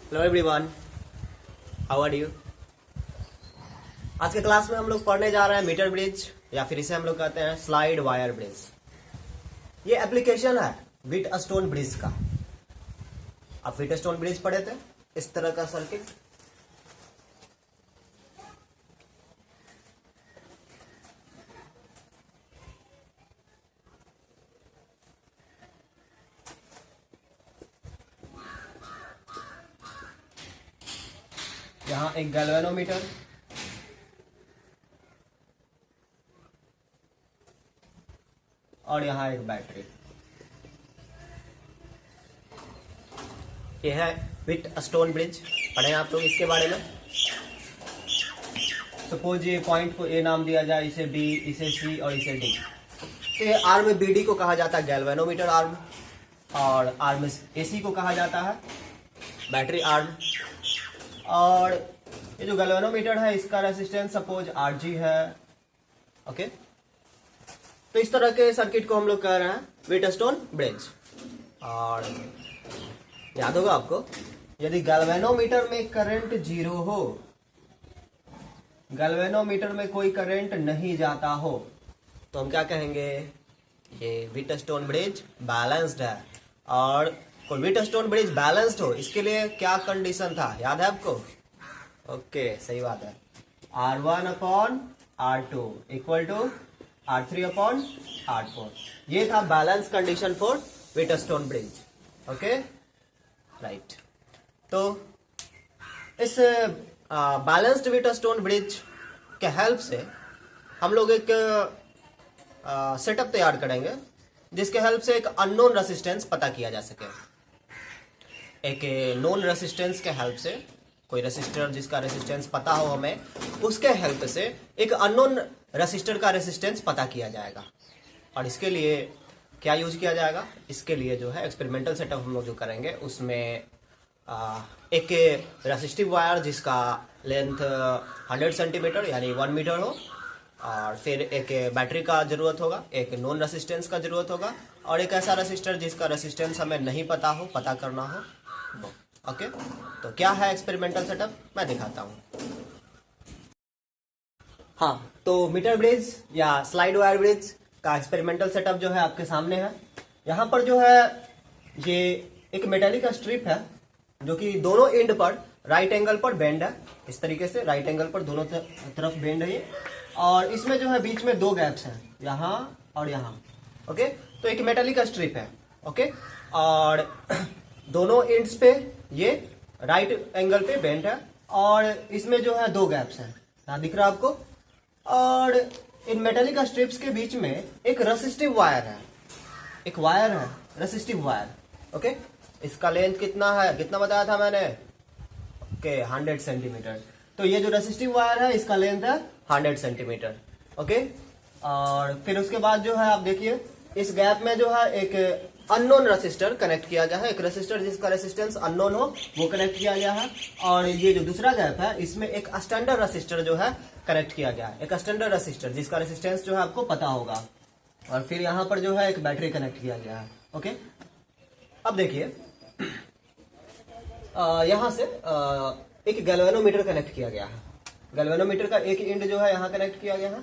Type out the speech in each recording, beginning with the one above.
Hello everyone, how are you. आज के class में हम लोग पढ़ने जा रहे हैं मीटर ब्रिज, या फिर इसे हम लोग कहते हैं स्लाइड वायर ब्रिज। ये एप्लीकेशन है व्हीटस्टोन ब्रिज का। आप व्हीटस्टोन ब्रिज पढ़े थे, इस तरह का सर्किट। यहां एक गैल्वेनोमीटर, और यहां एक बैटरी। यह है व्हीटस्टोन ब्रिज। पढ़े आप लोग इसके बारे में। सपोज ये पॉइंट को ए नाम दिया जाए, इसे बी, इसे सी और इसे डी। तो ये आर्म बी डी को कहा जाता है गैल्वेनोमीटर आर्म, और आर्म ए सी को कहा जाता है बैटरी आर्म। और ये जो गैल्वेनोमीटर है इसका रेसिस्टेंस सपोज Rg है। ओके, तो इस तरह के सर्किट को हम लोग कह रहे हैं व्हीटस्टोन ब्रिज। और याद होगा आपको, यदि गैल्वेनोमीटर में करंट 0 हो, गैल्वेनोमीटर में कोई करंट नहीं जाता हो, तो हम क्या कहेंगे, ये व्हीटस्टोन ब्रिज बैलेंस्ड है। और कोई व्हीटस्टोन ब्रिज बैलेंस्ड हो, इसके लिए क्या कंडीशन था, याद है आपको। ओके, सही बात है। R1/R2 equal to R3/R4। ये था balance condition for Wheatstone bridge. Okay, right. तो इस बैलेंस्ड व्हीटस्टोन ब्रिज के हेल्प से हम लोग एक सेटअप तैयार करेंगे, जिसके हेल्प से एक अननोन रेसिस्टेंस पता किया जा सके। एक नोन रेसिस्टेंस के हेल्प से, कोई रेसिस्टर जिसका रेसिस्टेंस पता हो हमें, उसके हेल्प से एक अननोन रेसिस्टर का रेसिस्टेंस पता किया जाएगा। और इसके लिए क्या यूज किया जाएगा, इसके लिए जो है एक्सपेरिमेंटल सेटअप हम लोग जो करेंगे, उसमें एक रेसिस्टिव वायर जिसका लेंथ 100 सेंटीमीटर यानी 1 मीटर हो, और फिर एक बैटरी का जरूरत होगा, एक नॉन रेसिस्टेंस का जरूरत होगा, और एक ऐसा रेसिस्टर जिसका रेसिस्टेंस हमें नहीं पता हो, पता करना हो। ओके, तो क्या है एक्सपेरिमेंटल सेटअप, मैं दिखाता हूं। हाँ, तो मीटर ब्रिज या स्लाइड वायर ब्रिज का एक्सपेरिमेंटल सेटअप जो है आपके सामने है। यहाँ पर जो है ये एक मेटेलिक स्ट्रिप है, जो कि दोनों एंड पर राइट एंगल पर बेंड है। इस तरीके से राइट एंगल पर दोनों तरफ बेंड है ये। और इसमें जो है बीच में 2 गैप्स हैं, यहाँ और यहाँ। ओके, तो एक मेटेलिक स्ट्रिप है। ओके, और दोनों एंड्स पे ये राइट एंगल पे बेंड है, और इसमें जो है 2 गैप्स हैं, यहाँ दिख रहा है आपको। और इन मेटेलिक स्ट्रिप्स के बीच में एक रेसिस्टिव वायर है, एक वायर है रेसिस्टिव वायर। ओके, इसका लेंथ कितना है, कितना बताया था मैंने। Okay, 100 centimetre. तो ये जो रेसिस्टिव वायर है इसका लेंथ है 100 सेंटीमीटर। ओके, और फिर उसके बाद जो है आप देखिए, इस गैप में जो है एक अननोन रेसिस्टर कनेक्ट किया गया है, एक रेसिस्टर जिसका रेसिस्टेंस अननोन हो वो कनेक्ट किया गया है। और ये जो दूसरा गैप है, इसमें एक स्टैंडर्ड रेसिस्टर जो है कनेक्ट किया गया है, एक स्टैंडर्ड रेसिस्टर जिसका रेसिस्टेंस जो है आपको पता होगा। और फिर यहाँ पर जो है एक बैटरी कनेक्ट किया गया है। ओके, अब देखिए, यहाँ से एक गैल्वेनोमीटर कनेक्ट किया गया है। गैल्वेनोमीटर का एक एंड जो है यहाँ कनेक्ट किया गया है।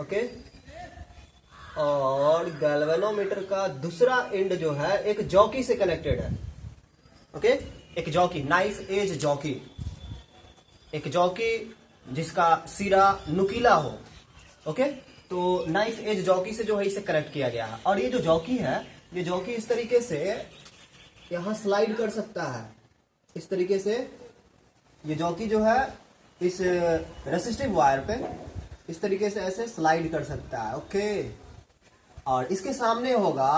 ओके, और गैल्वेनोमीटर का दूसरा एंड जो है एक जॉकी से कनेक्टेड है। ओके, एक जॉकी, नाइफ एज जॉकी, एक जॉकी जिसका सिरा नुकीला हो। ओके, तो नाइफ एज जॉकी से जो है इसे कनेक्ट किया गया है। और ये जो जॉकी है, ये जॉकी इस तरीके से यहां स्लाइड कर सकता है, इस तरीके से। ये जॉकी जो है इस रेसिस्टिव वायर पे इस तरीके से ऐसे स्लाइड कर सकता है। ओके, और इसके सामने होगा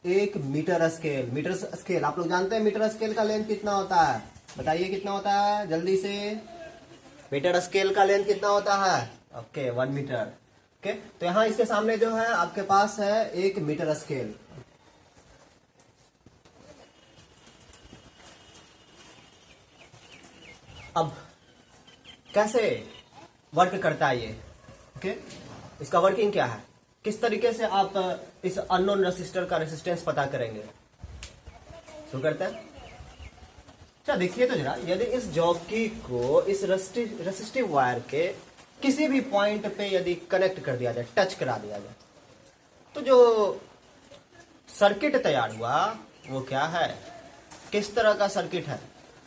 एक मीटर स्केल। मीटर स्केल आप लोग जानते हैं, मीटर स्केल का लेंथ कितना होता है, बताइए कितना होता है जल्दी से। मीटर स्केल का लेंथ कितना होता है, ओके 1 मीटर। ओके, तो यहाँ इसके सामने जो है आपके पास है एक मीटर स्केल। अब कैसे वर्क करता है ये। ओके, इसका वर्किंग क्या है, किस तरीके से आप इस अननोन रेसिस्टर का रेसिस्टेंस पता करेंगे। शुरू करते हैं। अच्छा देखिए तो जरा, यदि इस जॉकी को इस रेसिस्टिव वायर के किसी भी पॉइंट पे यदि कनेक्ट कर दिया जाए, टच करा दिया जाए, तो जो सर्किट तैयार हुआ वो क्या है, किस तरह का सर्किट है?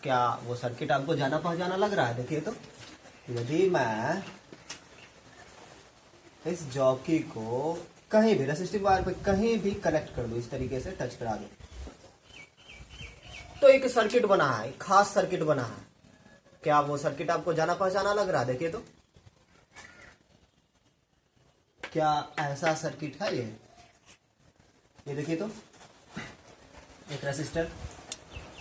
क्या वो सर्किट आपको जाना पहचाना लग रहा है? देखिए तो, यदि मैं इस जॉकी को कहीं भी रेसिस्टिव वायर पे कहीं भी कनेक्ट कर दूं, इस तरीके से टच करा दूं, तो एक सर्किट बना है, एक खास सर्किट बना है। क्या वो सर्किट आपको जाना पहचाना लग रहा है? देखिए तो, क्या ऐसा सर्किट है ये देखिए तो, एक रेसिस्टर,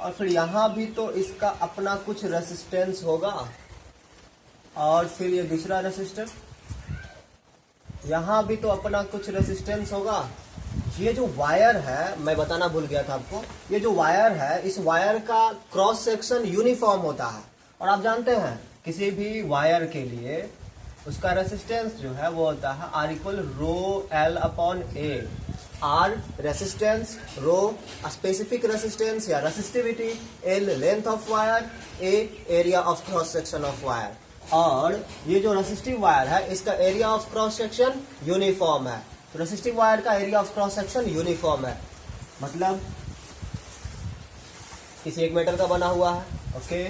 और फिर यहां भी तो इसका अपना कुछ रेसिस्टेंस होगा, और फिर ये दूसरा रेसिस्टर, यहां भी तो अपना कुछ रेसिस्टेंस होगा। ये जो वायर है, मैं बताना भूल गया था आपको, ये जो वायर है, इस वायर का क्रॉस सेक्शन यूनिफॉर्म होता है। और आप जानते हैं किसी भी वायर के लिए उसका रेसिस्टेंस जो है वो होता है R equal rho L upon A। R resistance, rho specific resistance या resistivity, L length of wire, A area of cross section of wire. और ये जो रेसिस्टिव वायर है इसका area of cross section uniform है। तो रेसिस्टिव वायर का area of cross section uniform है, मतलब किसी एक मेटल का बना हुआ है, ओके।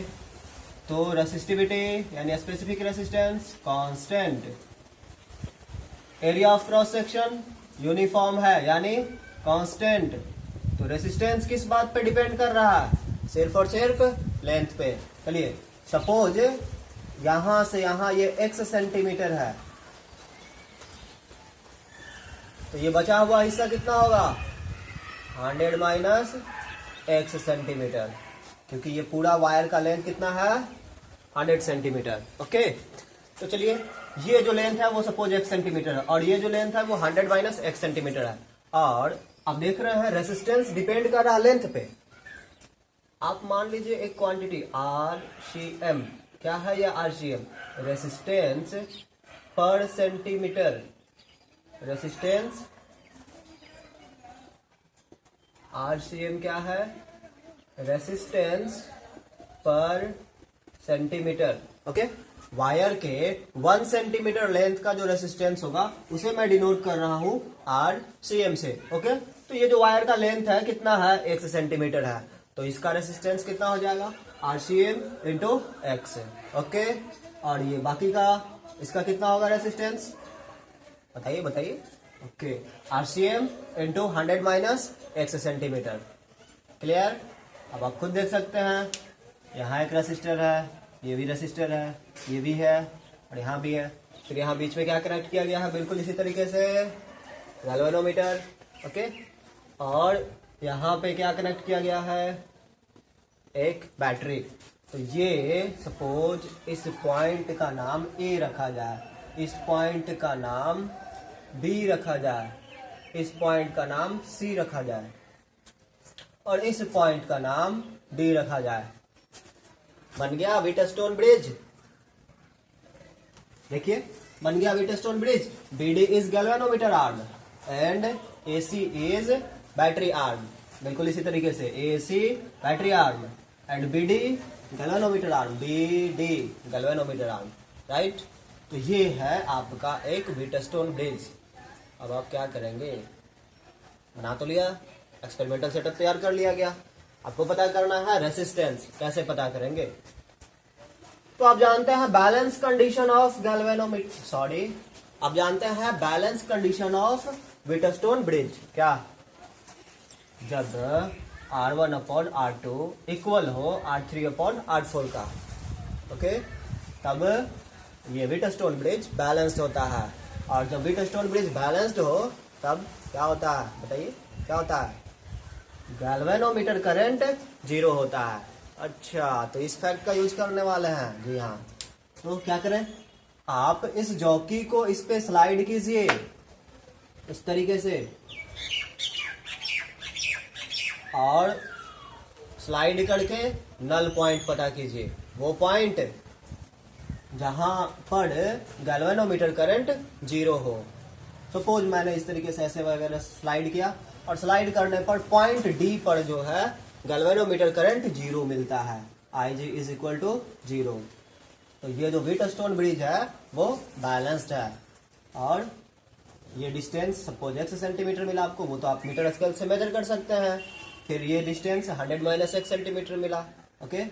तो रेसिस्टिविटी यानी specific resistance constant, area of cross section uniform है यानी कांस्टेंट। तो रेसिस्टेंस किस बात पे डिपेंड कर रहा है? सिर्फ और सिर्फ लेंथ पे। चलिए सपोज यहां से यहां ये x सेंटीमीटर है, तो ये बचा हुआ हिस्सा कितना होगा? 100 माइनस x सेंटीमीटर, क्योंकि ये पूरा वायर का लेंथ कितना है? 100 सेंटीमीटर, ओके। तो चलिए ये जो लेंथ है वो सपोज x सेंटीमीटर है, और ये जो लेंथ है वो 100 माइनस x सेंटीमीटर है। और अब देख रहे हैं रेसिस्टेंस डिपेंड कर रहा है लेंथ पे। आप मान लीजिए एक क्वांटिटी RCM, क्या है ये RCM? रेसिस्टेंस पर सेंटीमीटर, रेसिस्टेंस RCM क्या है? रेसिस्टेंस पर सेंटीमीटर, ओके। वायर के 1 सेंटीमीटर लेंथ का जो रेसिस्टेंस होगा उसे मैं डिनोट कर रहा हूं RCM से, ओके। तो ये जो वायर का लेंथ है कितना है? 1 सेंटीमीटर है, तो इसका रेसिस्टेंस कितना हो जाएगा? RCM into x, okay. और ये बाकी का इसका कितना होगा रेसिस्टेंस? बताइए बताइए, okay. RCM into 100 minus x centimetre, clear? अब आप खुद देख सकते हैं, यहाँ एक रेसिस्टर है, ये भी रेसिस्टर है, ये भी है, और यहाँ भी है। फिर यहाँ बीच में क्या कनेक्ट किया गया है? बिल्कुल इसी तरीके से गैल्वेनोमीटर, ओके। और यहाँ पे क्या कनेक्ट किया गया है? एक बैटरी। तो ये सपोज इस पॉइंट का नाम A रखा जाए, इस पॉइंट का नाम B रखा जाए, इस पॉइंट का नाम C रखा जाए, और इस पॉइंट का नाम D रखा जाए। बन गया व्हीटस्टोन ब्रिज। देखिए बन गया Wheatstone bridge. BD is galvanometer arm and AC is battery arm. बिल्कुल इसी तरीके से AC battery arm and BD galvanometer arm, BD galvanometer arm, right. तो ये है आपका एक व्हीटस्टोन ब्रिज। अब आप क्या करेंगे? बना तो लिया, एक्सपेरिमेंटल सेटअप तैयार कर लिया गया, आपको पता करना है रेसिस्टेंस। कैसे पता करेंगे? तो आप जानते हैं balance condition of galvanometer, sorry, आप जानते हैं balance condition of Wheatstone bridge. क्या? जब R1 अपॉन R2 इक्वल हो R3 अपॉन R4 का, ओके, तब ये व्हीटस्टोन ब्रिज बैलेंस्ड होता है। और जब व्हीटस्टोन ब्रिज बैलेंस्ड हो तब क्या होता है? बताइए क्या होता है? गैल्वेनोमीटर करंट 0 होता है। अच्छा, तो इस फैक्ट का यूज करने वाले हैं जी हाँ। तो क्या करें? आप इस जॉकी को इस पे स्लाइड कीजिए इस तरीके से, और स्लाइड करके नल पॉइंट पता कीजिए, वो पॉइंट जहां पर गैल्वेनोमीटर करंट 0 हो। सपोज मैंने इस तरीके से ऐसे वगैरह स्लाइड किया, और स्लाइड करने पर पॉइंट D पर जो है गैल्वेनोमीटर करंट 0 मिलता है। IG is equal to 0। तो ये जो व्हीटस्टोन ब्रिज है वो बैलेंस्ड है। और ये डिस्टेंस सपोज x सेंटीमीटर मिला आपको, वो तो आप मीटर स्केल से मेजर कर सकते हैं। फिर ये डिस्टेंस 100 माइनस x सेंटीमीटर मिला, ओके,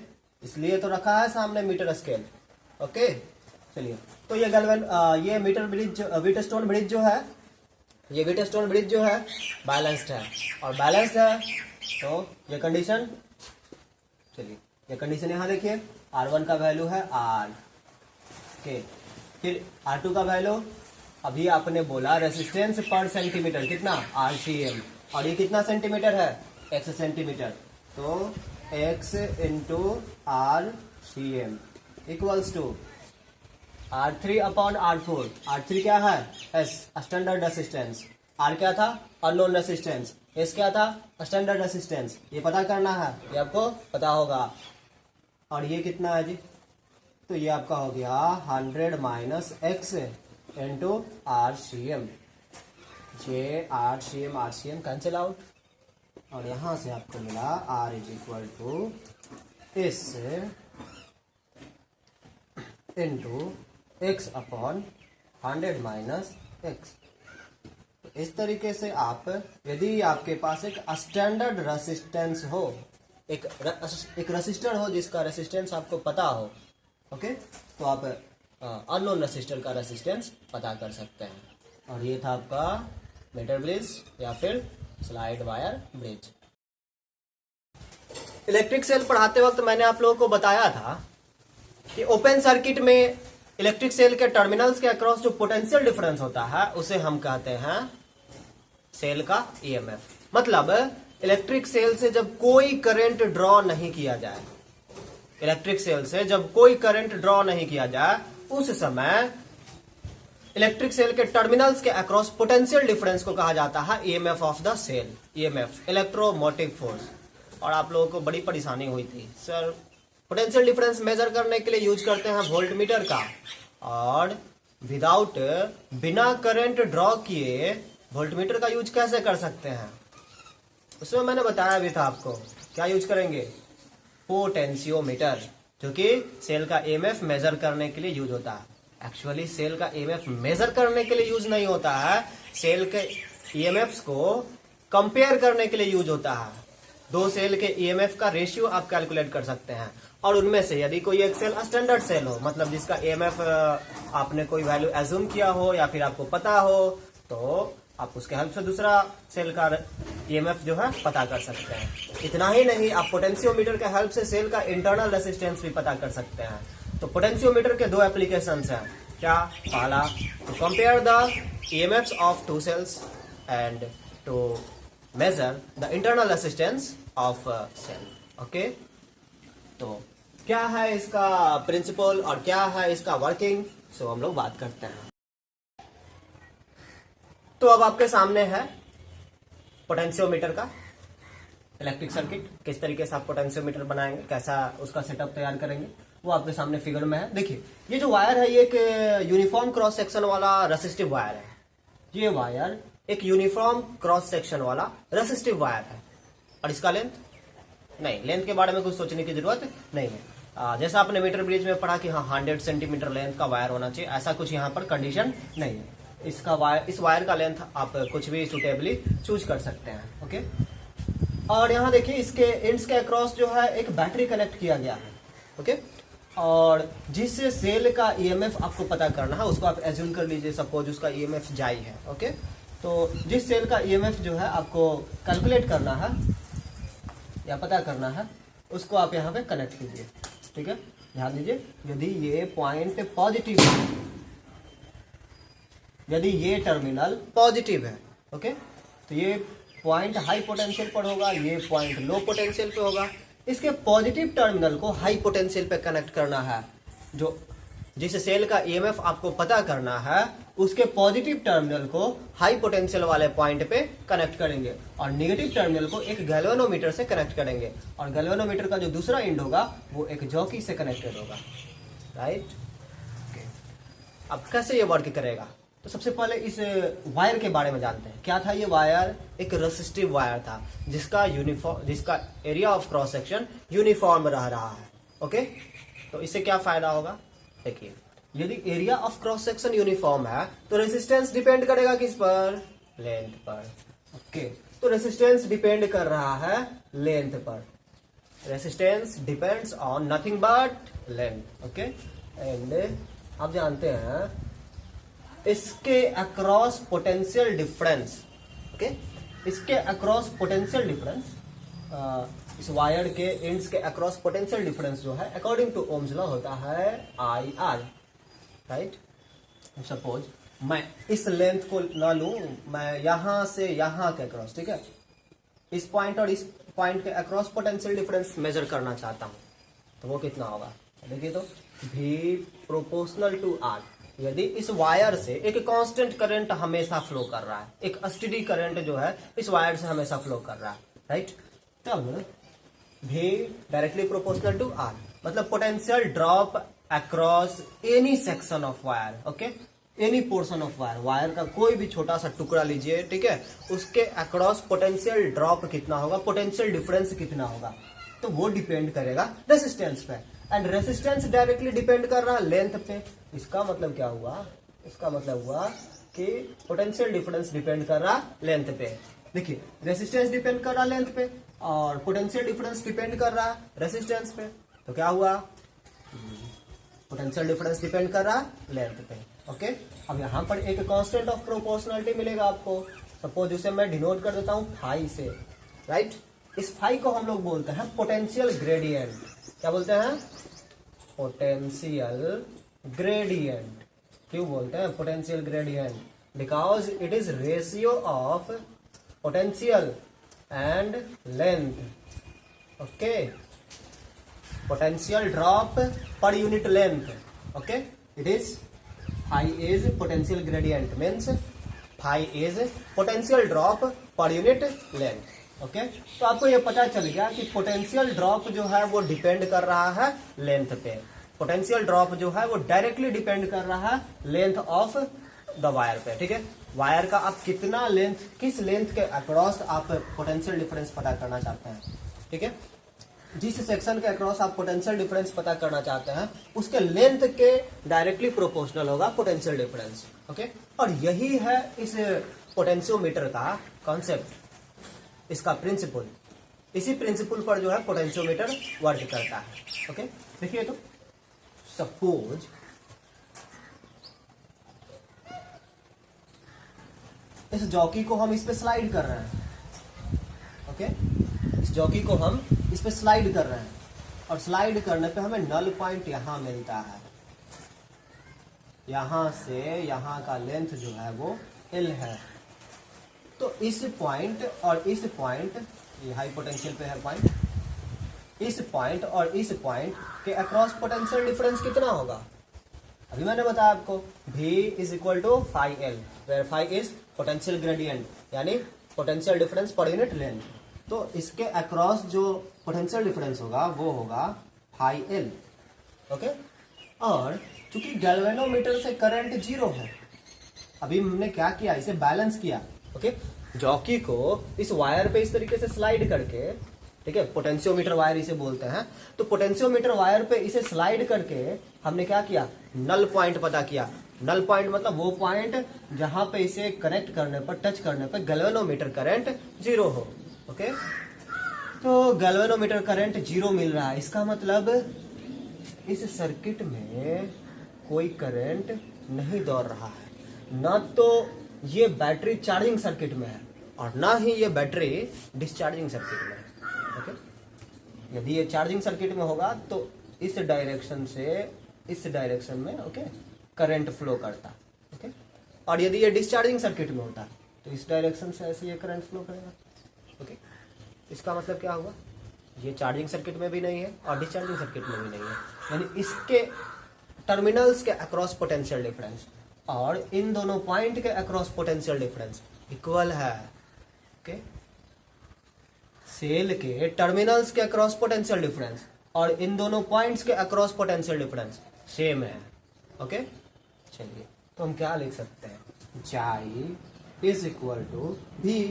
इसलिए तो रखा है सामने मीटर स्केल, ओके। चलिए, तो ये मीटर ब्रिज व्हीटस्टोन ब्रिज जो है, ये व्हीटस्टोन ब्रिज जो है बैलेंस्ड है। और बैलेंस्ड है तो ये कंडीशन, चलिए ये कंडीशन यहाँ देखिए, R1 का वैल्यू है R, ओके। फिर R2 का वैल्यू, अभी आपने बोला रेसिस्टेंस पर सेंटीमीटर कितना, RCM, और ये कितना सेंटीमीटर है, x सेंटीमीटर, तो x into RCM equals to R3 upon R4। R3 क्या है, S स्टैंडर्ड रेसिस्टेंस, R क्या था, अननोन रेसिस्टेंस, S क्या था, स्टैंडर्ड रेसिस्टेंस। ये पता करना है, ये आपको पता होगा। और ये कितना है जी, तो ये आपका हो गया 100 माइनस x इंटू RCM। ये RCM कैंसिल आउट, और यहां से आपको मिला R is equal to S into x upon 100 minus x। इस तरीके से आप, यदि आपके पास एक स्टैंडर्ड रेसिस्टेंस हो, एक रेसिस्टर हो जिसका रेसिस्टेंस आपको पता हो, ओके, तो आप अननोन रेसिस्टर का रेसिस्टेंस पता कर सकते हैं। और ये था आपका मीटर ब्रिज या फिर slide wire bridge. Electric cell पढ़ाते वक्त मैंने आप लोगों को बताया था कि ओपन सर्किट में इलेक्ट्रिक सेल के टर्मिनल्स के अक्रॉस जो पोटेंशियल डिफरेंस होता है उसे हम कहते हैं सेल का ईएमएफ। मतलब इलेक्ट्रिक सेल से जब कोई करंट ड्रॉ नहीं किया जाए, इलेक्ट्रिक सेल से जब कोई करंट ड्रॉ नहीं किया जाए, उस समय इलेक्ट्रिक सेल के टर्मिनल्स के अक्रॉस पोटेंशियल डिफरेंस को कहा जाता है EMF of the cell, EMF electromotive force. और आप लोगों को बड़ी परेशानी हुई थी, सर पोटेंशियल डिफरेंस मेजर करने के लिए यूज करते हैं वोल्टमीटर का, और विदाउट बिना करंट ड्रॉ किए वोल्टमीटर का यूज कैसे कर सकते हैं। उसमें मैंने बताया भी था आपको, क्या यूज करेंगे, पोटेंशियोमीटर, जो कि सेल का ईएमएफ मेजर करने के लिए यूज होता है। एक्चुअली सेल का ईएमएफ मेजर करने के लिए यूज नहीं होता है, सेल के ईएमएफ्स को कंपेयर करने के लिए यूज होता है। दो सेल के ईएमएफ का रेशियो आप कैलकुलेट कर सकते हैं, और उनमें से यदि कोई एक सेल स्टैंडर्ड सेल हो, मतलब जिसका ईएमएफ आपने कोई वैल्यू एज्यूम किया हो या फिर आपको पता हो, तो आप उसके हेल्प से दूसरा सेल का ईएमएफ जो है पता कर सकते हैं। इतना ही नहीं, आप पोटेंशियोमीटर के हेल्प से सेल का इंटरनल रेसिस्टेंस भी पता कर सकते हैं। तो पोटेंशियोमीटर के दो एप्लीकेशंस हैं, क्या, पहला to compare the EMFs of two cells and to measure the internal resistance of cell, okay. तो क्या है इसका प्रिंसिपल और क्या है इसका वर्किंग, सो हम लोग बात करते हैं। तो अब आपके सामने है पोटेंशियोमीटर का इलेक्ट्रिक सर्किट। किस तरीके से आप पोटेंशियोमीटर बनाएंगे, कैसा उसका सेटअप तैयार करेंगे, वो आपके सामने फिगर में है। देखिए, ये जो वायर है ये एक यूनिफॉर्म क्रॉस सेक्शन वाला रेसिस्टिव वायर है। ये वायर एक यूनिफॉर्म क्रॉस सेक्शन वाला रेसिस्टिव वायर है। और इसका लेंथ, नहीं, लेंथ के बारे में कुछ सोचने की जरूरत नहीं है। जैसा आपने मीटर ब्रिज में पढ़ा कि हाँ 100 सेंटीमीटर लेंथ का वायर होना चाहिए, ऐसा कुछ यहाँ पर कंडीशन नहीं है। इस वायर का लेंथ आप कुछ भी सुटेबली चूज कर सकते हैं, ओके। और यहाँ देखिए, इसके एंड्स के अक्रॉस जो है एक बैटरी कनेक्ट किया गया है, ओके। और जिस सेल का ईएमएफ आपको पता करना है उसको आप एज्यूम कर लीजिए, सपोज उसका ईएमएफ जाई है, ओके। तो जिस सेल का ईएमएफ जो है आपको कैलकुलेट करना है या पता करना है, उसको आप यहाँ पे कनेक्ट कीजिए, ठीक है। ध्यान दीजिए, यदि ये पॉइंट पॉजिटिव है, यदि ये टर्मिनल पॉजिटिव है, ओके, तो ये पॉइंट हाई पोटेंशियल पर होगा, ये पॉइंट लो पोटेंशियल पे होगा। इसके पॉजिटिव टर्मिनल को हाई पोटेंशियल पे कनेक्ट करना है। जो जिस सेल का ईएमएफ आपको पता करना है उसके पॉजिटिव टर्मिनल को हाई पोटेंशियल वाले पॉइंट पे कनेक्ट करेंगे, और नेगेटिव टर्मिनल को एक गैल्वेनोमीटर से कनेक्ट करेंगे, और गैल्वेनोमीटर का जो दूसरा एंड होगा वो एक जॉकी से कनेक्टेड होगा, राइट, ओके। अब कैसे ये वर्क करेगा, तो सबसे पहले इस वायर के बारे में जानते हैं। क्या था ये वायर, एक रेसिस्टिव वायर था जिसका area of cross section uniform रह रहा है, ओके, तो इससे क्या फायदा होगा, देखिए यदि area of cross section uniform है तो रेसिस्टेंस डिपेंड करेगा किस पर, लेंथ पर। ओके, तो रेसिस्टेंस डिपेंड कर रहा है लेंथ पर, resistance depends on nothing but length. Okay, and आप जानते हैं इसके अक्रॉस पोटेंशियल डिफरेंस, ओके, इसके अक्रॉस पोटेंशियल डिफरेंस, इस वायर के एंड्स के अक्रॉस पोटेंशियल डिफरेंस जो है अकॉर्डिंग टू ओम्स लॉ होता है आई आर, राइट। सपोज मैं इस लेंथ को ना लूं, मैं यहां से यहां के अक्रॉस, ठीक है, इस पॉइंट और इस पॉइंट के अक्रॉस पोटेंशियल डिफरेंस मेजर करना चाहता हूं, तो वो कितना होगा, देखिए तो V प्रोपोर्शनल टू R। यदि इस वायर से एक कांस्टेंट करंट हमेशा फ्लो कर रहा है, एक स्टेडी करंट जो है इस वायर से हमेशा फ्लो कर रहा है, राइट, तब V directly proportional to R, मतलब potential drop across any section of wire, okay, any portion of wire, wire का कोई भी छोटा सा टुकड़ा लीजिए, ठीक है, उसके अक्रॉस पोटेंशियल ड्रॉप कितना होगा, पोटेंशियल डिफरेंस कितना होगा, तो वो डिपेंड करेगा रेसिस्टेंस पे, एंड रेसिस्टेंस डायरेक्टली डिपेंड कर रहा है लेंथ पे। इसका मतलब क्या हुआ, इसका मतलब हुआ कि पोटेंशियल डिफरेंस डिपेंड कर रहा लेंथ पे। देखिए रेसिस्टेंस डिपेंड कर रहा लेंथ पे और पोटेंशियल डिफरेंस डिपेंड कर रहा रेसिस्टेंस पे, तो क्या हुआ, पोटेंशियल डिफरेंस डिपेंड कर रहा लेंथ पे। ओके, अब यहां पर एक कांस्टेंट ऑफ प्रोपोर्शनलिटी मिलेगा आपको, सपोज उसे मैं डिनोट कर देता हूं फाई से, राइट। इस फाई को हम लोग बोलते हैं पोटेंशियल ग्रेडियंट। क्या बोलते हैं, पोटेंशियल ग्रेडियंट। क्यों बोलते हैं potential gradient, because it is ratio of potential and length. Okay, potential drop पर unit length, okay, it is phi is potential gradient, means phi is potential drop per unit length। Okay, तो आपको ये पता चल गया कि potential drop जो है वो डिपेंड कर रहा है लेंथ पे, पोटेंशियल ड्रॉप जो है वो डायरेक्टली डिपेंड कर रहा है लेंथ ऑफ द वायर पे, ठीक है। वायर का आप कितना लेंथ, किस लेंथ के अक्रॉस आप पोटेंशियल डिफरेंस पता करना चाहते हैं, ठीक है, जिस सेक्शन के अक्रॉस आप पोटेंशियल डिफरेंस पता करना चाहते हैं उसके लेंथ के डायरेक्टली प्रोपोर्शनल होगा पोटेंशियल डिफरेंस। ओके, और यही है इस पोटेंशियोमीटर का कॉन्सेप्ट, इसका प्रिंसिपल, इसी प्रिंसिपल पर जो है पोटेंशियोमीटर वर्क करता है। ओके, देखिए तो सपोज इस जॉकी को हम इस पे स्लाइड कर रहे हैं, ओके, इस जॉकी को हम इस पे स्लाइड कर रहे हैं और स्लाइड करने पे हमें नल पॉइंट यहां मिलता है, यहां से यहां का लेंथ जो है वो L है। तो इस पॉइंट और इस पॉइंट, ये हाई पोटेंशियल पे है पॉइंट, इस पॉइंट और इस पॉइंट के अक्रॉस पोटेंशियल डिफरेंस कितना होगा, अभी मैंने बताया आपको V is equal to phi L, where phi is potential gradient यानी potential difference per unit length. तो इसके अक्रॉस जो पोटेंशियल डिफरेंस होगा वो होगा फाई L। ओके, और चूंकि गैल्वेनोमीटर से करंट जीरो है, अभी हमने क्या किया, इसे बैलेंस किया। ओके, जॉकी को इस वायर पे इस तरीके से स्लाइड करके, ठीक है, पोटेंशियोमीटर वायर इसे बोलते हैं, तो पोटेंशियोमीटर वायर पे इसे स्लाइड करके हमने क्या किया, नल पॉइंट पता किया। नल पॉइंट मतलब वो पॉइंट जहां पे इसे कनेक्ट करने पर, टच करने पर गैल्वेनोमीटर करंट जीरो हो। ओके, तो गैल्वेनोमीटर करंट जीरो मिल रहा है, इसका मतलब इस सर्किट में कोई करंट नहीं दौड़ रहा है, ना तो ये बैटरी चार्जिंग सर्किट में है और ना ही ये बैटरी डिस्चार्जिंग सर्किट में है। ओके, यदि ये चार्जिंग सर्किट में होगा तो इस डायरेक्शन से इस डायरेक्शन में, ओके, करंट फ्लो करता, ओके, और यदि ये डिस्चार्जिंग सर्किट में होता तो इस डायरेक्शन से ऐसे ये करंट फ्लो करेगा। ओके, इसका मतलब क्या हुआ, ये चार्जिंग सर्किट में भी नहीं है और डिस्चार्जिंग सर्किट में भी नहीं है, यानी इसके टर्मिनल्स के अक्रॉस पोटेंशियल डिफरेंस और इन दोनों पॉइंट के अक्रॉस पोटेंशियल डिफरेंस इक्वल है। ओके, सेल के टर्मिनल्स के अक्रॉस पोटेंशियल डिफरेंस और इन दोनों पॉइंट्स के अक्रॉस पोटेंशियल डिफरेंस सेम है। ओके, चलिए तो हम क्या लिख सकते हैं, xi is equal to V,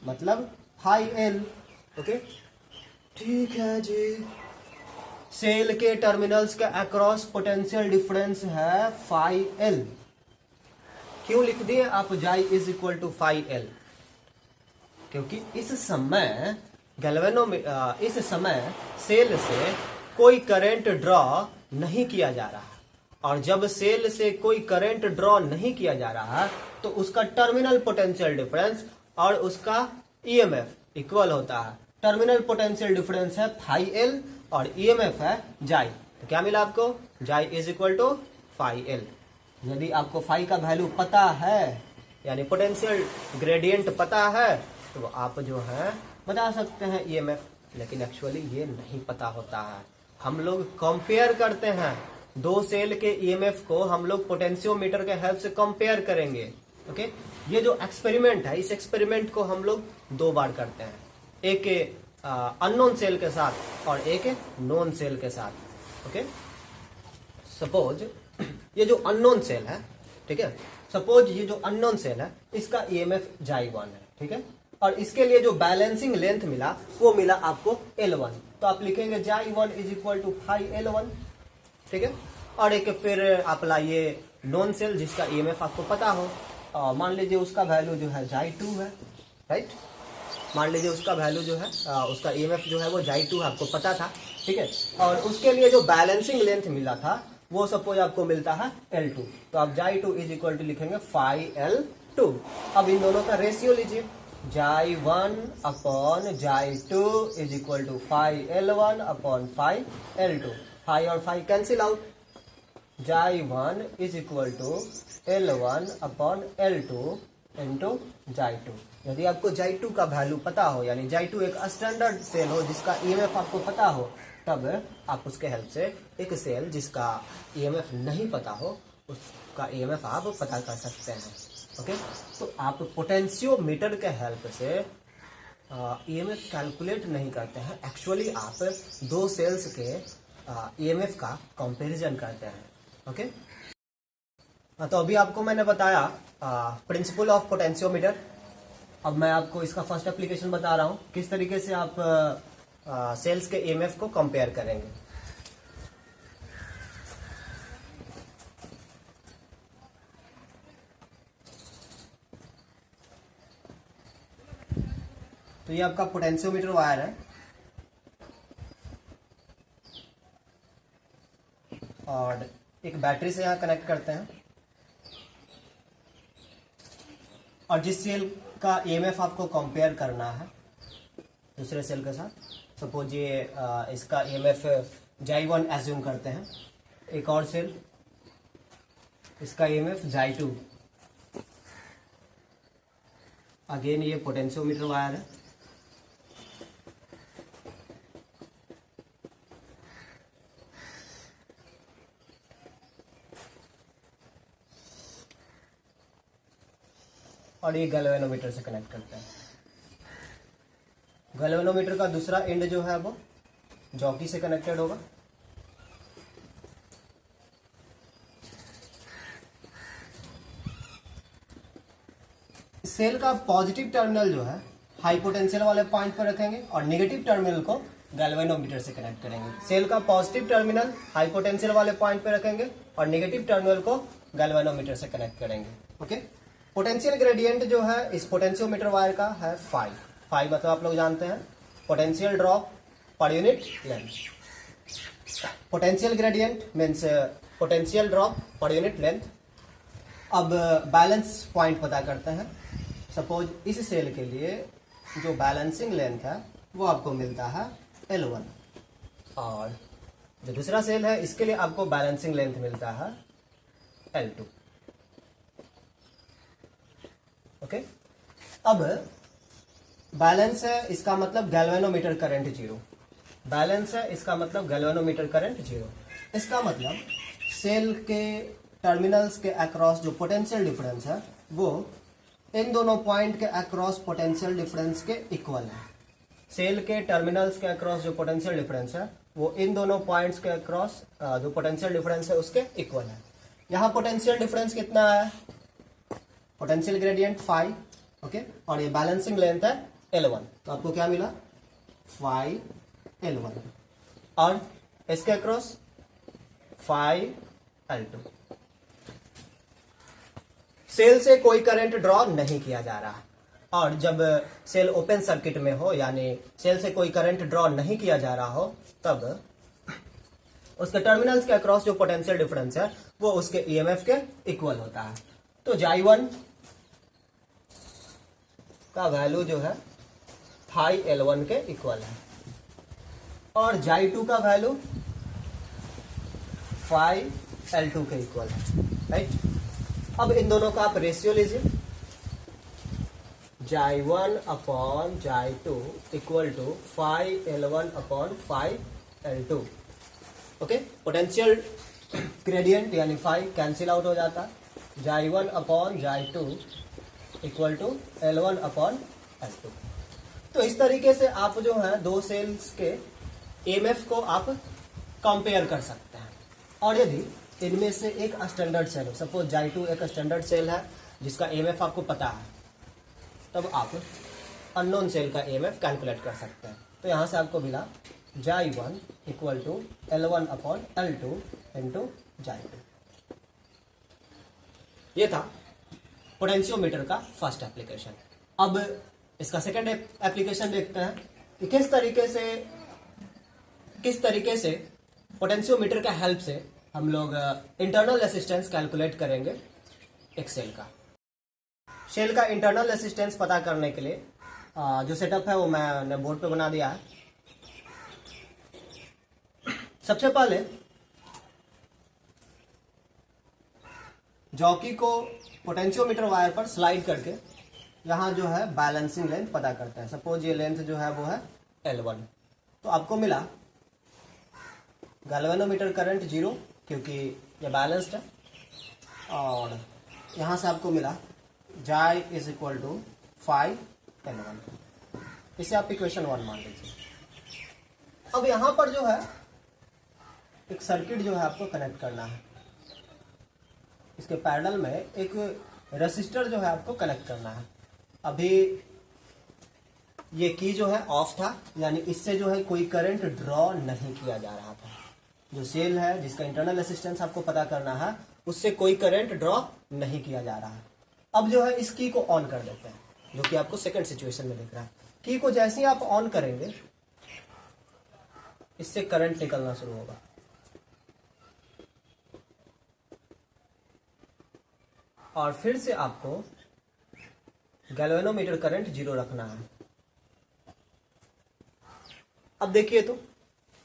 मतलब फाई L। ओके, ठीक है जी, सेल के टर्मिनल्स के अक्रॉस पोटेंशियल डिफरेंस है फाई एल। क्यों लिख दिए आप xi is equal to phi L? क्योंकि इस समय इस समय सेल से कोई करंट ड्रॉ नहीं किया जा रहा, और जब सेल से कोई करंट ड्रॉ नहीं किया जा रहा तो उसका टर्मिनल पोटेंशियल डिफरेंस और उसका ईएमएफ इक्वल होता है। टर्मिनल पोटेंशियल डिफरेंस है फाई एल और ईएमएफ है जाई। तो क्या मिला आपको? Xi is equal to phi L. यदि आपको फाई का वैल्यू पता है, यानी पोटेंशियल ग्रेडियंट पता है, तो आप जो है बता सकते हैं ईएमएफ। लेकिन एक्चुअली ये नहीं पता होता है। हम लोग कंपेयर करते हैं दो सेल के ईएमएफ को, हम लोग पोटेंशियोमीटर के हेल्प से कंपेयर करेंगे। ओके, ये जो एक्सपेरिमेंट है, इस एक्सपेरिमेंट को हम लोग दो बार करते हैं, एक अननोन सेल के साथ और एक नोन सेल के साथ। ओके, सपोज ये जो अननोन सेल है, ठीक है, सपोज ये जो अननोन सेल है इसका ईएमएफ जाई 1 है, ठीक है, और इसके लिए जो बैलेंसिंग लेंथ मिला वो मिला आपको L1। तो आप लिखेंगे जाई 1 is equal to phi L1, ठीक है। और एक फिर आप लाइए नॉन सेल जिसका ईएमएफ आपको पता हो, मान लीजिए उसका वैल्यू जो है जाई 2 है, राइट। मान लीजिए उसका वैल्यू जो है उसका ईएमएफ जो है वो जाई 2 आपको पता था, ठीक है। और उसके लिए जो बैलेंसिंग लेंथ मिला था वो सपोज आपको मिलता है L2। तो आप जाई 2 इज इक्वल टू लिखेंगे फाई L2। अब इन दोनों का रेशियो लीजिए, जाई 1 upon xi 2 is equal to phi L1 upon phi L2। Phi और phi cancel out, xi 1 is equal to L1 upon L2 into xi 2। यदि आपको जाई 2 का वैल्यू पता हो, यानी जाई 2 एक स्टैंडर्ड सेल हो जिसका ईएमएफ आपको पता हो, तब आप उसके हेल्प से एक सेल जिसका ईएमएफ नहीं पता हो उसका ईएमएफ आप पता कर सकते हैं। ओके, तो आप पोटेंशियोमीटर के हेल्प से ईएमएफ कैलकुलेट नहीं करते हैं, एक्चुअली आप दो सेल्स के ईएमएफ का कंपैरिजन करते हैं। ओके, तो अभी आपको मैंने बताया प्रिंसिपल ऑफ पोटेंशियोमीटर। अब मैं आपको इसका फर्स्ट एप्लीकेशन बता रहा हूं, किस तरीके से आप सेल्स के ईएमएफ को कंपेयर करेंगे। तो ये आपका पोटेंशियोमीटर वायर है और एक बैटरी से यहां कनेक्ट करते हैं, और जिस सेल का ईएमएफ आपको कंपेयर करना है दूसरे सेल के साथ, सपोज ये इसका ईएमएफ जाई 1 एज्यूम करते हैं, एक और सेल इसका ईएमएफ जाई 2, अगेन ये पोटेंशियोमीटर वायर है। और ये गैल्वेनोमीटर से कनेक्ट करते हैं। गैल्वेनोमीटर का दूसरा एंड जो है वो जॉकी से कनेक्टेड होगा। सेल का पॉजिटिव टर्मिनल जो है हाई पोटेंशियल वाले पॉइंट पर रखेंगे और नेगेटिव टर्मिनल को गैल्वेनोमीटर से कनेक्ट करेंगे। सेल का पॉजिटिव टर्मिनल हाई पोटेंशियल वाले पॉइंट पर रखेंगे और नेगेटिव टर्मिनल को गैल्वेनोमीटर से कनेक्ट करेंगे। ओके, पोटेंशियल ग्रेडियंट जो है इस पोटेंशियोमीटर वायर का है फाई मतलब आप लोग जानते हैं पोटेंशियल ड्रॉप पर unit length. Potential gradient means potential drop पर यूनिट लेंथ। अब बैलेंस पॉइंट पता करते हैं। सपोज इस सेल के लिए जो बैलेंसिंग लेंथ है वो आपको मिलता है L1, और जो दूसरा सेल है इसके लिए आपको बैलेंसिंग लेंथ मिलता है L2। ओके, अब बैलेंस है इसका मतलब गैल्वेनोमीटर करंट 0। बैलेंस है इसका मतलब गैल्वेनोमीटर करंट 0। इसका मतलब सेल के टर्मिनल्स के अक्रॉस जो पोटेंशियल डिफरेंस है वो इन दोनों पॉइंट के अक्रॉस पोटेंशियल डिफरेंस के इक्वल है। सेल के टर्मिनल्स के अक्रॉस जो पोटेंशियल डिफरेंस है वो इन दोनों पॉइंट्स के अक्रॉस जो पोटेंशियल डिफरेंस है उसके इक्वल है। यहाँ पोटेंशियल डिफरेंस कितना है? पोटेंशियल ग्रेडियंट फाई, ओके, और ये बैलेंसिंग लेंथ है L1। तो आपको क्या मिला? Phi L1। और इसके अक्रॉस 5L2। सेल से कोई करंट ड्रॉ नहीं किया जा रहा, और जब सेल ओपन सर्किट में हो यानी सेल से कोई करंट ड्रॉ नहीं किया जा रहा हो, तब उसके टर्मिनल्स के अक्रॉस जो पोटेंशियल डिफरेंस है वो उसके ईएमएफ के इक्वल होता है। तो J1 का वैल्यू जो है 5L1 के इक्वल है, और J2 का वैल्यू 5L2 के इक्वल है, राइट। अब इन दोनों का आप रेशियो लीजिए, J1 upon J2 equal to 5L1 upon 5L2। Okay, potential gradient यानी 5 कैंसिल आउट हो जाता है। J1 upon J2 equal to L1 upon L2। तो इस तरीके से आप जो है दो सेल्स के ईएमएफ को आप कंपेयर कर सकते हैं। और यदि इनमें से एक स्टैंडर्ड सेल हो, सपोज J2 एक स्टैंडर्ड सेल है जिसका ईएमएफ आपको पता है, तब आप अननोन सेल का ईएमएफ कैलकुलेट कर सकते हैं। तो यहां से आपको मिला J1 equal to L1 upon L2 into J2। ये था पोटेंशियोमीटर का फर्स्ट एप्लीकेशन। अब इसका सेकंड एप्लीकेशन देखते हैं कि किस तरीके से पोटेंशियोमीटर का हेल्प से हम लोग इंटरनल रेसिस्टेंस कैलकुलेट करेंगे एक सेल का। सेल का इंटरनल रेसिस्टेंस पता करने के लिए जो सेटअप है वो मैंने बोर्ड पे बना दिया है। सबसे पहले जॉकी को पोटेंशियोमीटर वायर पर स्लाइड करके यहां जो है बैलेंसिंग लेंथ पता करता है। सपोज ये लेंथ जो है वो है L1, तो आपको मिला गैल्वेनोमीटर करंट 0 क्योंकि ये बैलेंस्ड है, और यहां से आपको मिला J is equal to 5L1। इसे आप इक्वेशन 1 मान लीजिए। अब यहां पर जो है एक सर्किट जो है आपको कनेक्ट करना है, इसके पैरेलल में एक रेसिस्टर जो है आपको कनेक्ट करना है। अभी ये की जो है ऑफ था, यानी इससे जो है कोई करंट ड्रॉ नहीं किया जा रहा था। जो सेल है जिसका इंटरनल रेसिस्टेंस आपको पता करना है, उससे कोई करंट ड्रॉ नहीं किया जा रहा है। अब जो है इस की को ऑन कर देते हैं, जो कि आपको सेकंड सिचुएशन में दिख रहा है। की को जैसे ही आप ऑन करेंगे, इससे करंट निकलना शुरू होगा। और फिर से आपको गैल्वेनोमीटर करंट 0 रखना है। अब देखिए, तो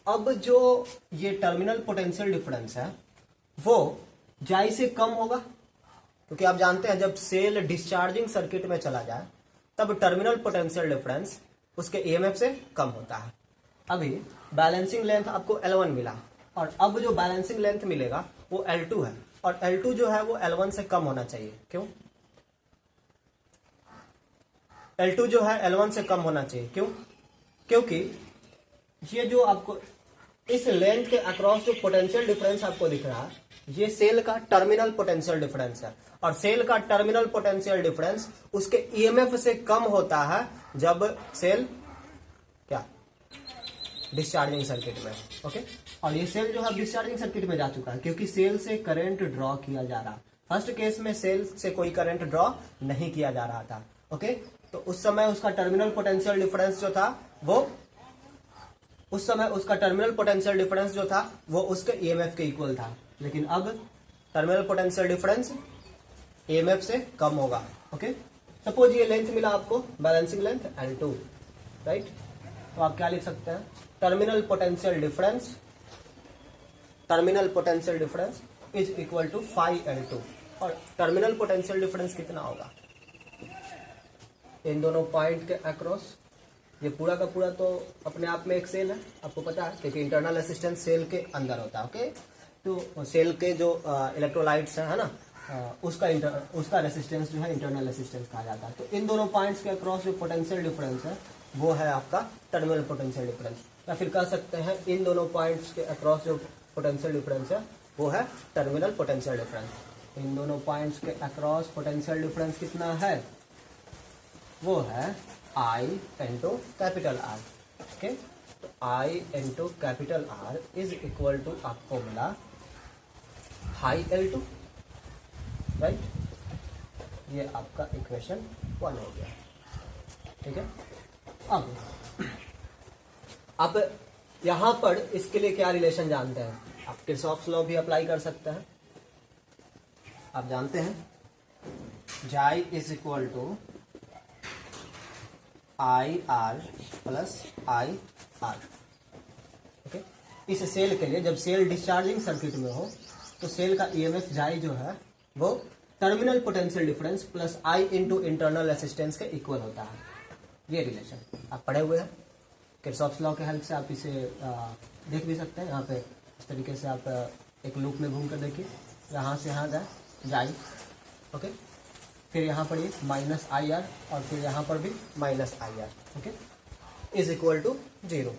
अब जो ये टर्मिनल पोटेंशियल डिफरेंस है वो J से कम होगा, क्योंकि आप जानते हैं जब सेल डिस्चार्जिंग सर्किट में चला जाए तब टर्मिनल पोटेंशियल डिफरेंस उसके ईएमएफ से कम होता है। अभी बैलेंसिंग लेंथ आपको L1 मिला, और अब जो बैलेंसिंग लेंथ मिलेगा वो L2 है, और L2 जो है वो L1 से कम होना चाहिए। क्यों? L2 जो है L1 से कम होना चाहिए। क्यों? क्योंकि ये जो आपको इस लेंथ के अक्रॉस जो पोटेंशियल डिफरेंस आपको दिख रहा है, ये सेल का टर्मिनल पोटेंशियल डिफरेंस है, और सेल का टर्मिनल पोटेंशियल डिफरेंस उसके ईएमएफ से कम होता है जब सेल क्या डिस्चार्जिंग सर्किट में। ओके, और ये सेल जो है डिस्चार्जिंग सर्किट में जा चुका है, क्योंकि सेल से करंट ड्रॉ किया जा रहा है। फर्स्ट केस में सेल से कोई करंट ड्रॉ नहीं किया जा रहा था। ओके, तो उस समय उसका टर्मिनल पोटेंशियल डिफरेंस जो था वो उसके ईएमएफ के इक्वल था। लेकिन अब टर्मिनल पोटेंशियल डिफरेंस ईएमएफ से कम होगा। ओके, सपोज ये लेंथ मिला आपको, बैलेंसिंग लेंथ L2, राइट। तो आप क्या लिख सकते हैं? Terminal potential difference is equal to 5L2। और टर्मिनल पोटेंशियल डिफरेंस कितना होगा इन दोनों पॉइंट के अक्रॉस? ये पूरा का पूरा तो अपने आप में एक सेल है, आपको पता है, क्योंकि इंटरनल रेसिस्टेंस सेल के अंदर होता है। ओके, तो सेल के जो इलेक्ट्रोलाइट्स है ना, उसका रेसिस्टेंस जो है इंटरनल रेसिस्टेंस कहा जाता है। तो इन दोनों पॉइंट्स के अक्रॉस जो पोटेंशियल डिफरेंस है वो है आपका टर्मिनल पोटेंशियल डिफरेंस, या फिर कह सकते हैं इन दोनों पॉइंट्स के अक्रॉस जो पोटेंशियल डिफरेंस है वो है टर्मिनल पोटेंशियल डिफरेंस। इन दोनों पॉइंट्स के अक्रॉस पोटेंशियल डिफरेंस कितना है? वो है I into capital R। Okay, तो I into capital R is equal to आपको मिला हाई L2, राइट। ये आपका इक्वेशन 1 हो गया, ठीक है। अब यहां पर इसके लिए क्या रिलेशन जानते हैं आप? किरचॉफ्स लॉ भी अप्लाई कर सकते हैं। आप जानते हैं xi is equal to I R plus I R, okay. इस सेल के लिए जब सेल डिस्चार्जिंग सर्किट में हो तो सेल का ईएमएफ जाई जो है वो टर्मिनल पोटेंशियल डिफरेंस प्लस आई इंटू इंटरनल रेसिस्टेंस के इक्वल होता है। ये रिलेशन आप पढ़े हुए हैं, किरचॉफ्स लॉ के हेल्प से आप इसे देख भी सकते हैं। यहाँ पे इस तरीके से आप एक लूप में घूम कर देखिए, यहाँ से यहाँ गए जाई, ओके। फिर यहाँ पर ये माइनस आई आर और फिर यहाँ पर भी minus I R, okay, is equal to 0।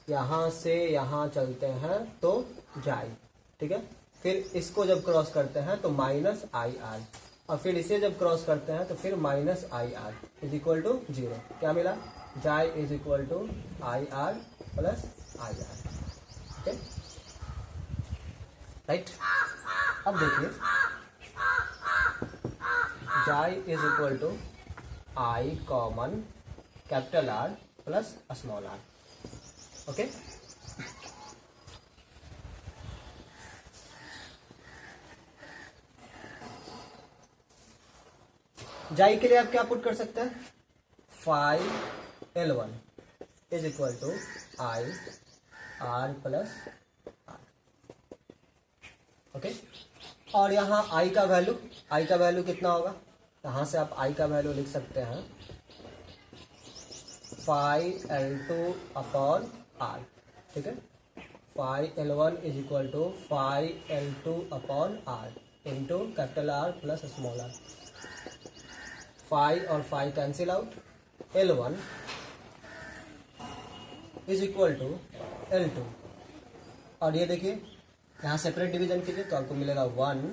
यहाँ से यहाँ चलते हैं तो जाई, ठीक है। फिर इसको जब क्रॉस करते हैं तो माइनस आई आर और फिर इसे जब क्रॉस करते हैं तो फिर minus I R is equal to 0। क्या मिला? Xi is equal to I R plus I R, okay, right. अब देखिए xi is equal to I common capital R plus small R, okay. Xi के लिए आप क्या पुट कर सकते हैं? 5L1 is equal to I R plus R, okay. और यहाँ आई का वैल्यू कितना होगा? यहाँ से आप आई का वैल्यू लिख सकते हैं 5L2 अपॉन आर, ठीक है। 5L1 is equal to 5L2 upon R into capital R plus small R. 5 और 5 cancel out, L1 is equal to L2। और ये देखिए यहाँ सेपरेट डिवीजन कीजिए तो आपको मिलेगा 1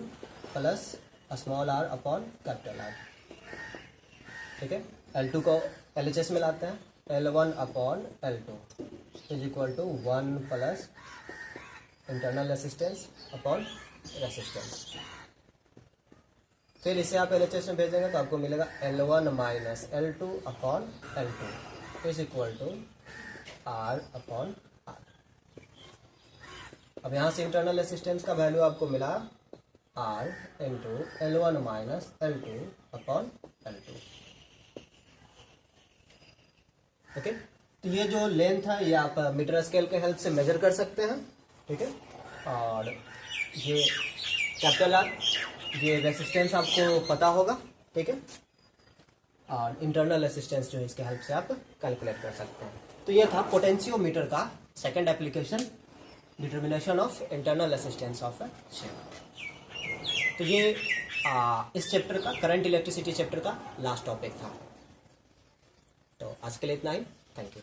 plus small R upon capital R, ठीक है। L2 को LHS में लाते हैं, L1 upon L2 is equal to 1 plus internal resistance upon resistance. फिर इसे आप LHS में भेजेंगे तो आपको मिलेगा L1 minus L2 upon L2 is equal to R upon R। अब यहाँ से इंटरनल रेसिस्टेंस का वैल्यू आपको मिला R into L1 minus L2 upon L2, okay. तो ये जो लेंथ है ये आप मीटर स्केल के हेल्प से मेजर कर सकते हैं, ठीक है। और ये कैपिटल आर, ये रेसिस्टेंस आपको पता होगा, ठीक है। और इंटरनल रेसिस्टेंस जो है इसके हेल्प से आप कैलकुलेट कर सकते हैं। तो ये था पोटेंशियोमीटर का second application, determination of internal resistance of a cell. तो ये इस चैप्टर का, करंट इलेक्ट्रिसिटी चैप्टर का लास्ट टॉपिक था। तो आज के लिए इतना ही, थैंक यू।